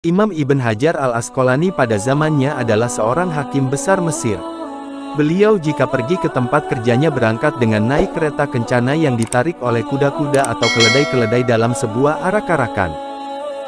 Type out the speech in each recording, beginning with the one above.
Imam Ibn Hajar al-Asqalani pada zamannya adalah seorang hakim besar Mesir. Beliau jika pergi ke tempat kerjanya berangkat dengan naik kereta kencana yang ditarik oleh kuda-kuda atau keledai-keledai dalam sebuah arak-arakan.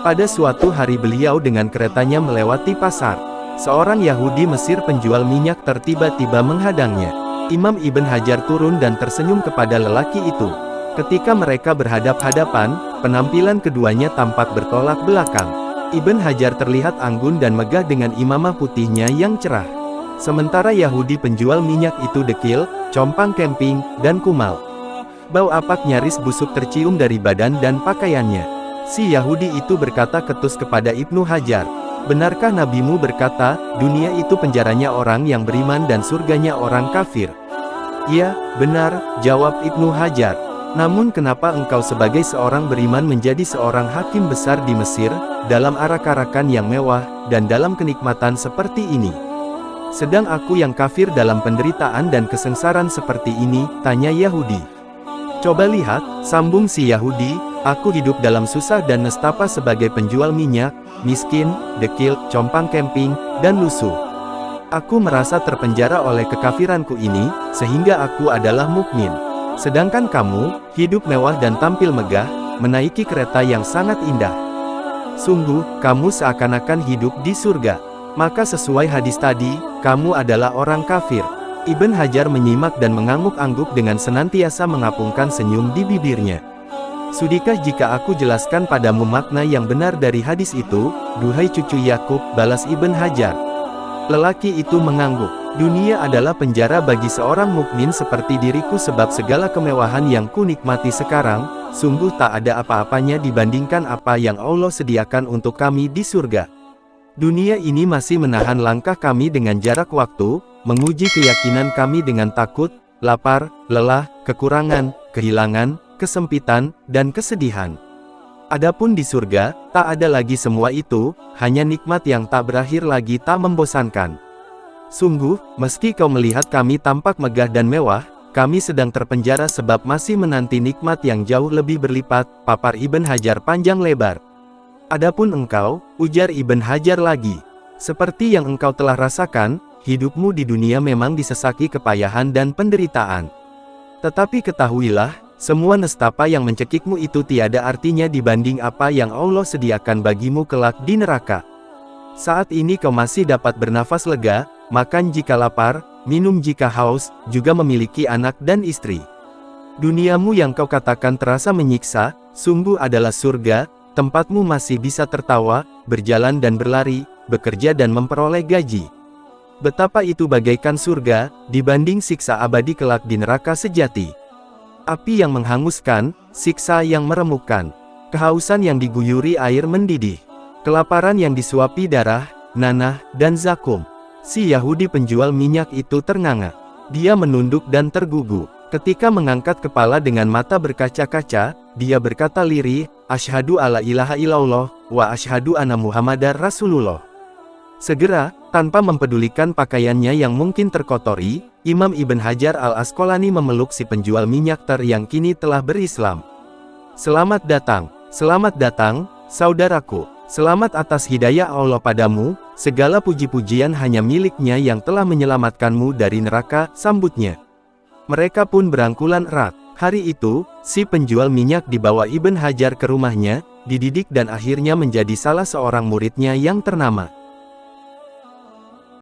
Pada suatu hari beliau dengan keretanya melewati pasar. Seorang Yahudi Mesir penjual minyak tiba-tiba menghadangnya. Imam Ibn Hajar turun dan tersenyum kepada lelaki itu. Ketika mereka berhadap-hadapan, penampilan keduanya tampak bertolak belakang. Ibn Hajar terlihat anggun dan megah dengan imamah putihnya yang cerah. Sementara Yahudi penjual minyak itu dekil, compang camping, dan kumal. Bau apak nyaris busuk tercium dari badan dan pakaiannya. Si Yahudi itu berkata ketus kepada Ibnu Hajar, "Benarkah nabimu berkata, dunia itu penjaranya orang yang beriman dan surganya orang kafir?" "Ya, benar," jawab Ibnu Hajar. "Namun kenapa engkau sebagai seorang beriman menjadi seorang hakim besar di Mesir, dalam arak-arakan yang mewah, dan dalam kenikmatan seperti ini? Sedang aku yang kafir dalam penderitaan dan kesengsaraan seperti ini," tanya Yahudi. "Coba lihat," sambung si Yahudi, "aku hidup dalam susah dan nestapa sebagai penjual minyak, miskin, dekil, compang camping, dan lusuh. Aku merasa terpenjara oleh kekafiranku ini, sehingga aku adalah mukmin. Sedangkan kamu, hidup mewah dan tampil megah, menaiki kereta yang sangat indah. Sungguh, kamu seakan-akan hidup di surga. Maka sesuai hadis tadi, kamu adalah orang kafir." Ibn Hajar menyimak dan mengangguk-angguk dengan senantiasa mengapungkan senyum di bibirnya. "Sudikah jika aku jelaskan padamu makna yang benar dari hadis itu, duhai cucu Yakub?" balas Ibn Hajar. Lelaki itu mengangguk. "Dunia adalah penjara bagi seorang mukmin seperti diriku sebab segala kemewahan yang kunikmati sekarang, sungguh tak ada apa-apanya dibandingkan apa yang Allah sediakan untuk kami di surga. Dunia ini masih menahan langkah kami dengan jarak waktu, menguji keyakinan kami dengan takut, lapar, lelah, kekurangan, kehilangan, kesempitan, dan kesedihan. Adapun di surga, tak ada lagi semua itu, hanya nikmat yang tak berakhir lagi tak membosankan. Sungguh, meski kau melihat kami tampak megah dan mewah, kami sedang terpenjara sebab masih menanti nikmat yang jauh lebih berlipat," papar Ibn Hajar panjang lebar. "Adapun engkau," ujar Ibn Hajar lagi, "seperti yang engkau telah rasakan, hidupmu di dunia memang disesaki kepayahan dan penderitaan. Tetapi ketahuilah, semua nestapa yang mencekikmu itu tiada artinya dibanding apa yang Allah sediakan bagimu kelak di neraka. Saat ini kau masih dapat bernafas lega, makan jika lapar, minum jika haus, juga memiliki anak dan istri. Duniamu yang kau katakan terasa menyiksa, sungguh adalah surga. Tempatmu masih bisa tertawa, berjalan dan berlari, bekerja dan memperoleh gaji. Betapa itu bagaikan surga, dibanding siksa abadi kelak di neraka sejati. Api yang menghanguskan, siksa yang meremukkan, kehausan yang diguyuri air mendidih, kelaparan yang disuapi darah, nanah, dan zakum." Si Yahudi penjual minyak itu ternganga. Dia menunduk dan tergugu. Ketika mengangkat kepala dengan mata berkaca-kaca, dia berkata lirih, "Asyhadu alla ilaha illallah, wa asyhadu anna Muhammadar Rasulullah." Segera, tanpa mempedulikan pakaiannya yang mungkin terkotori, Imam Ibn Hajar al-Asqalani memeluk si penjual minyak yang kini telah berislam. Selamat datang, saudaraku. Selamat atas hidayah Allah padamu, segala puji-pujian hanya miliknya yang telah menyelamatkanmu dari neraka," sambutnya. Mereka pun berangkulan erat. Hari itu, si penjual minyak dibawa Ibn Hajar ke rumahnya, dididik dan akhirnya menjadi salah seorang muridnya yang ternama.